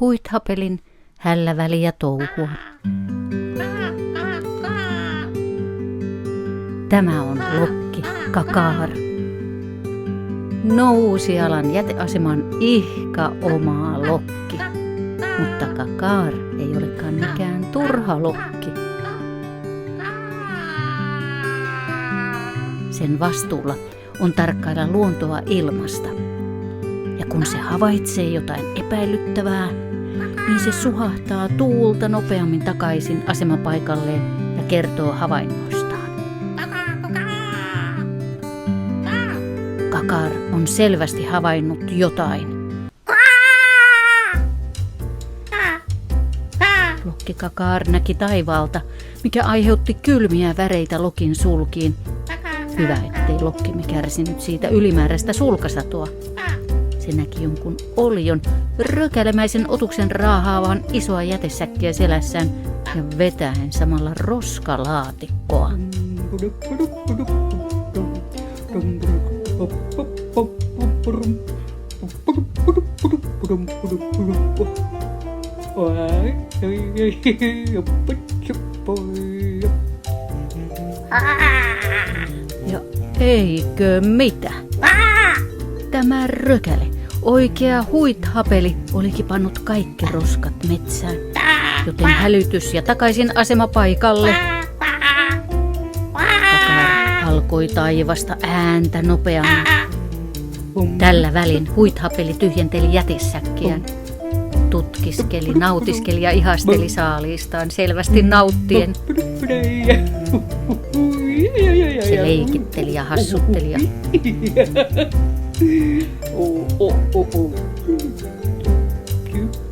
Huithapelin hällä väliä touhua. Tämä on lokki Kakar. Nousialan jäteaseman ihka omaa lokki, mutta Kakar ei olekaan mikään turha lokki. Sen vastuulla on tarkkailla luontoa ilmasta. Ja kun se havaitsee jotain epäilyttävää, niin se suhahtaa tuulta nopeammin takaisin asemapaikalleen ja kertoo havainnoistaan. Kakar on selvästi havainnut jotain. Lokki Kakar näki taivaalta, mikä aiheutti kylmiä väreitä lokin sulkiin. Hyvä, ettei lokkimme kärsinyt siitä ylimääräistä sulkasatoa. Se näki jonkun oljon rökälemäisen otuksen raahaavan isoa jätesäkkiä selässään ja vetäen samalla roskalaatikkoa. Ja eikö mitä? Tämä rökäle, oikea huithapeli, olikin pannut kaikki roskat metsään, joten hälytys ja takaisin asemapaikalle. Kakar halkoi taivasta ääntä nopeammin. Tällä välin huithapeli tyhjenteli jätesäkkiään. Tutkiskeli, nautiskeli ja ihasteli saaliistaan selvästi nauttien. Se leikitteli ja hassutteli ja...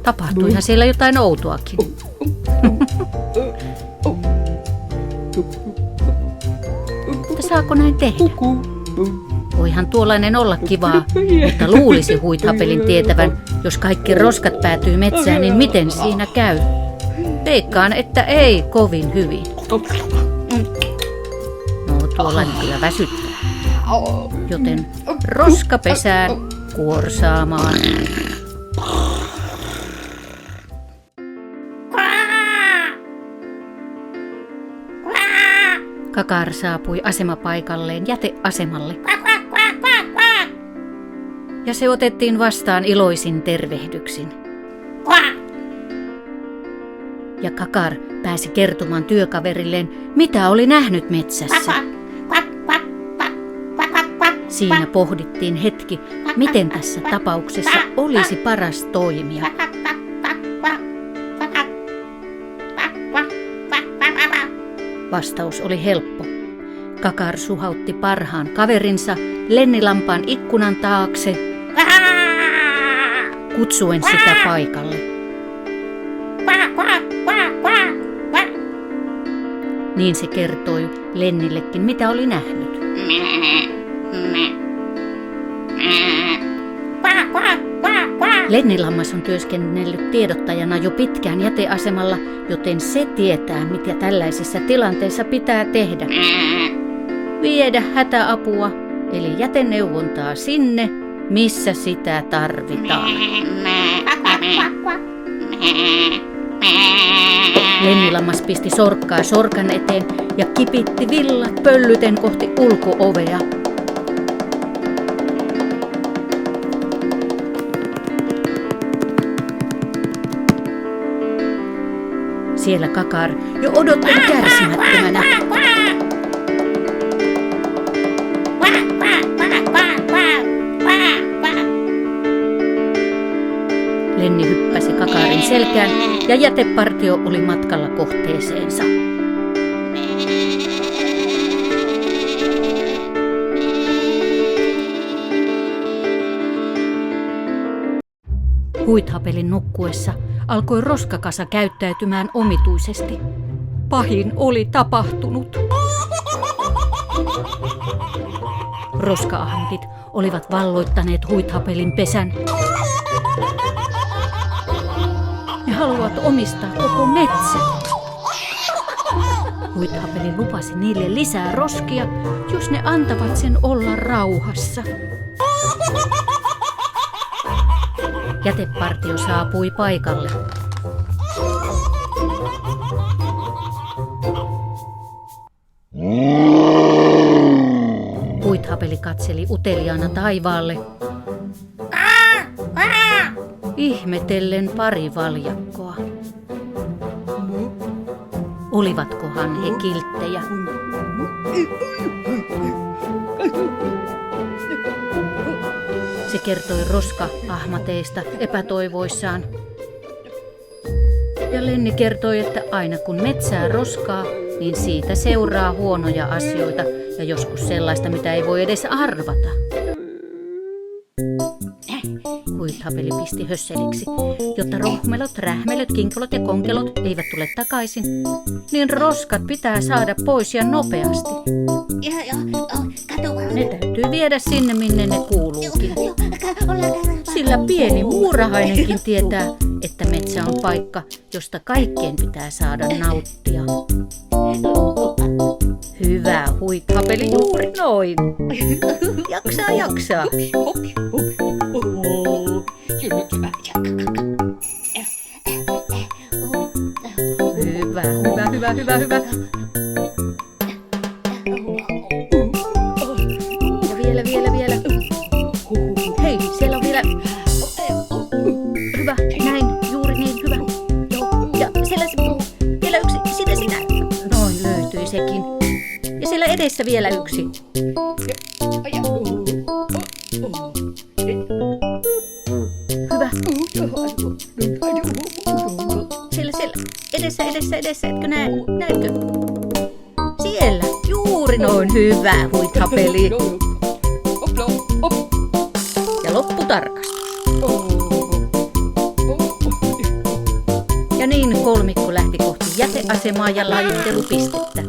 Tapahtuihan siellä jotain outoakin. Mutta saako näin tehdä? Voihan tuollainen olla kivaa, mutta luulisi huithapelin tietävän, jos kaikki roskat päätyy metsään, niin miten siinä käy? Veikkaan, että ei kovin hyvin. No, tuollainen kyllä väsyttää. Joten roskapesään kuorsaamaan. Kakar saapui asemapaikalleen jäteasemalle. Ja se otettiin vastaan iloisin tervehdyksin. Ja Kakar pääsi kertomaan työkaverilleen, mitä oli nähnyt metsässä. Siinä pohdittiin hetki, miten tässä tapauksessa olisi paras toimia. Vastaus oli helppo. Kakar suhautti parhaan kaverinsa Lennilampaan ikkunan taakse, kutsuen sitä paikalle. Niin se kertoi Lennillekin, mitä oli nähnyt. Lennilammas on työskennellyt tiedottajana jo pitkään jäteasemalla, joten se tietää, mitä tällaisissa tilanteissa pitää tehdä. Viedä hätäapua, eli jäteneuvontaa sinne, missä sitä tarvitaan. Lennilammas pisti sorkkaa sorkan eteen ja kipitti villat pöllyten kohti ulko-ovea. Siellä Kakar jo odotteli kärsimättömänä. Lenni hyppäsi Kakarin selkään ja jätepartio oli matkalla kohteeseensa. Huithapelin nukkuessa alkoi roskakasa käyttäytymään omituisesti. Pahin oli tapahtunut. Roska-ahntit olivat valloittaneet huithapelin pesän. Ne haluavat omistaa koko metsän. Huithapeli lupasi niille lisää roskia, jos ne antavat sen olla rauhassa. Jätepartio saapui paikalle. Huithapeli katseli uteliaana taivaalle, ihmetellen pari valjakkoa. Olivatkohan he kilttejä? Se kertoi roska-ahmateista epätoivoissaan. Ja Lenni kertoi, että aina kun metsää roskaa, niin siitä seuraa huonoja asioita ja joskus sellaista, mitä ei voi edes arvata. Huithapeli pisti hösseliksi, jotta rohmelot, rähmelöt, kinkolot ja konkelot eivät tule takaisin, niin roskat pitää saada pois ja nopeasti. Ne täytyy viedä sinne, minne ne kuuluukin. Sillä pieni muurahainenkin tietää, että metsä on paikka, josta kaikkien pitää saada nauttia. Hyvä Huithapeli, juuri noin. Jaksaa. Hyvä. Ja vielä. Hei, siellä on vielä. Hyvä, näin, juuri niin, hyvä. Ja siellä vielä yksi, sitä. Noin löytyi sekin. Ja siellä edessä vielä yksi. Hyvä. Siellä. Edessä, etkö näe? Näetkö? Siellä, juuri noin, hyvä Huithapeli. Ja lopputarkastus. Ja niin kolmikko lähti kohti jäteasemaa ja lajittelupistettä,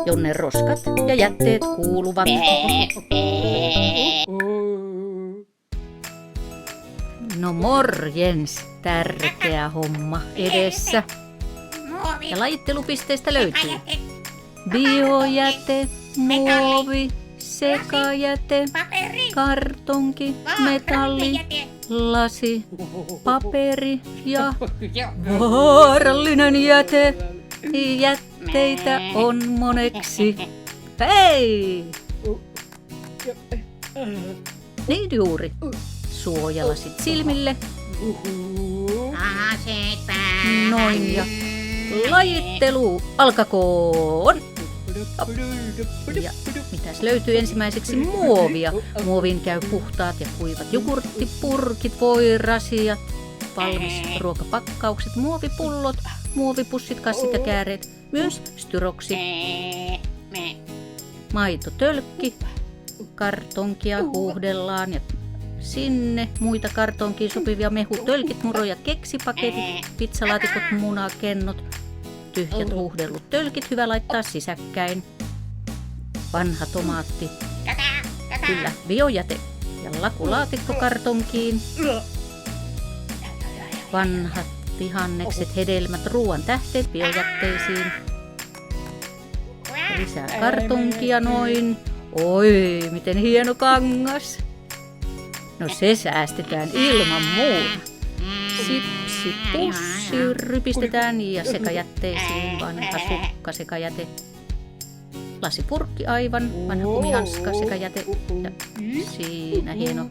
jonne roskat ja jätteet kuuluvat. No morjens, tärkeä homma edessä. Ja lajittelupisteestä löytyy biojäte, muovi, sekajäte, kartonki, metalli, lasi, paperi ja vaarallinen jäte. Jätteitä on moneksi. Hei! Niin juuri. Suojalasit silmille. Noin ja lajittelu alkakoon. Ja mitäs löytyy ensimmäiseksi? Muovia. Muoviin käy puhtaat ja kuivat jogurttipurkit, voirasiat, valmisruokapakkaukset, muovipullot, muovipussit, kassit ja kääreet, myös styroksi, maitotölkki, kartonkia huuhdellaan ja sinne muita kartonkiin sopivia mehutölkit, murojat, keksipaketit, pizzalaatikot, munakennot, tyhjät huuhdellut tölkit hyvä laittaa sisäkkäin. Vanha tomaatti, kyllä biojäte ja lakulaatikko kartonkiin. Vanhat vihannekset, hedelmät, ruoan tähteet biojätteisiin. Lisää kartonkia noin. Oi, miten hieno kangas. No se säästetään ilman muuta. Sipsi, pussi rypistetään ja sekajätteisiin vanha sukka, sekajäte. Lasipurkki aivan, vanha kumihanska, sekajäte ja siinä hieno.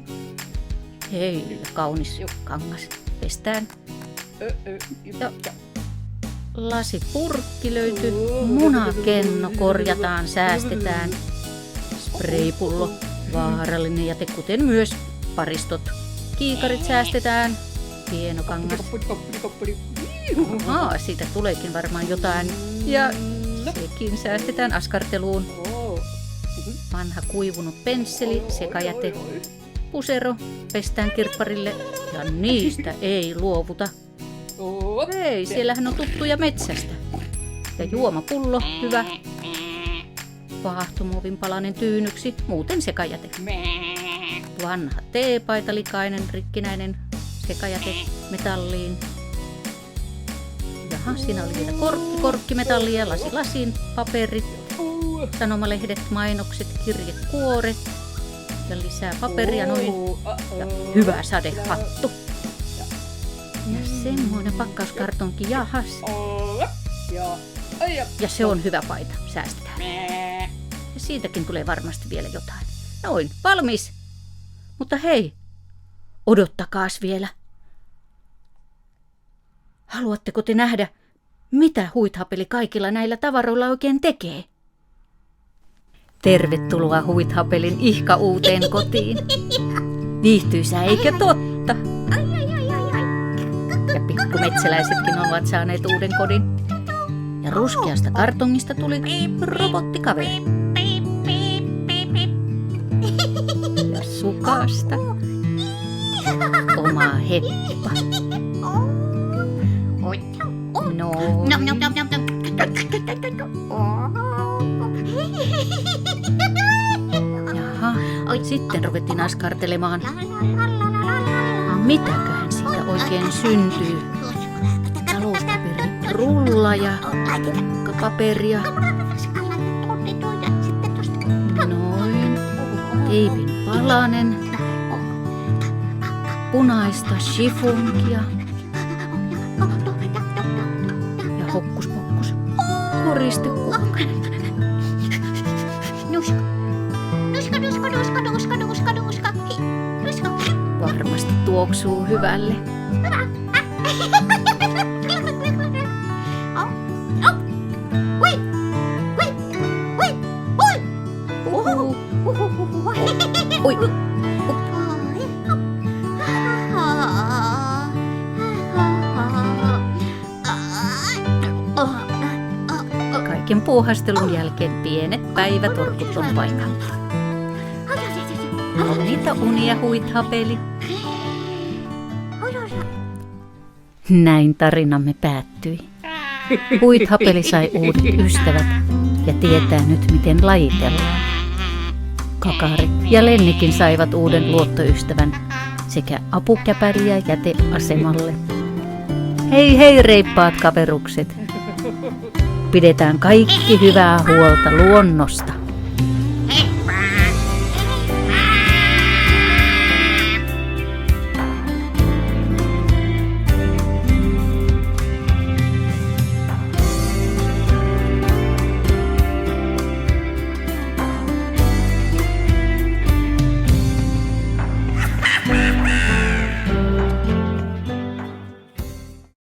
Hei, kaunis kangas. Pestään. Ja lasipurkki löytyy, munakenno korjataan, säästetään. Spreipullo, vaarallinen jäte, kuten myös paristot. Kiikarit säästetään. Hieno kangas. Siitä tuleekin varmaan jotain. Ja sekin säästetään askarteluun. Vanha kuivunut pensseli, sekajäte, pusero, pestään kirpparille ja niistä ei luovuta. Hei, siellähän on tuttuja metsästä. Ja juomapullo, hyvä. Vaahtomuovin palanen tyynyksi, muuten sekajäte. Vanha teepaita, likainen, rikkinäinen, sekajäte metalliin. Jaha, siinä oli vielä korkki metallia, lasiin, paperit, sanomalehdet, mainokset, kirjekuoret. Ja lisää paperia noin. Ja hyvä sadehattu. Ja semmoinen pakkauskartonki, jahas. Ja se on hyvä paita, säästetään. Ja siitäkin tulee varmasti vielä jotain. Noin, valmis. Mutta hei, odottakaas vielä. Haluatteko te nähdä, mitä Huithapeli kaikilla näillä tavaroilla oikein tekee? Tervetuloa Huithapelin ihka uuteen kotiin. Viihtyisää, eikä totta? Ja pikkumetsäläisetkin ovat saaneet uuden kodin. Ja ruskeasta kartongista tuli robottikaveri. Ja sukasta oma heppa. No. Jaha, sitten ruvettiin askartelemaan. Mitäköhän siitä oikein syntyy? Talouspaperi, rulla ja paperia. Noin. Teipin palanen. Punaista chifonkia. Ja hokkuspokkus. Koristekuokkainen. Varmasti tuoksuu hyvälle. Oi. Kaiken puuhastelun jälkeen pienet päivätorkut on paikalla. Kauniita unia, Huithapeli. Näin tarinamme päättyi. Huithapeli sai uudet ystävät ja tietää nyt, miten lajitellaan. Kakari ja Lennikin saivat uuden luottoystävän sekä apukäpäriä jäteasemalle. Hei hei reippaat kaverukset! Pidetään kaikki hyvää huolta luonnosta.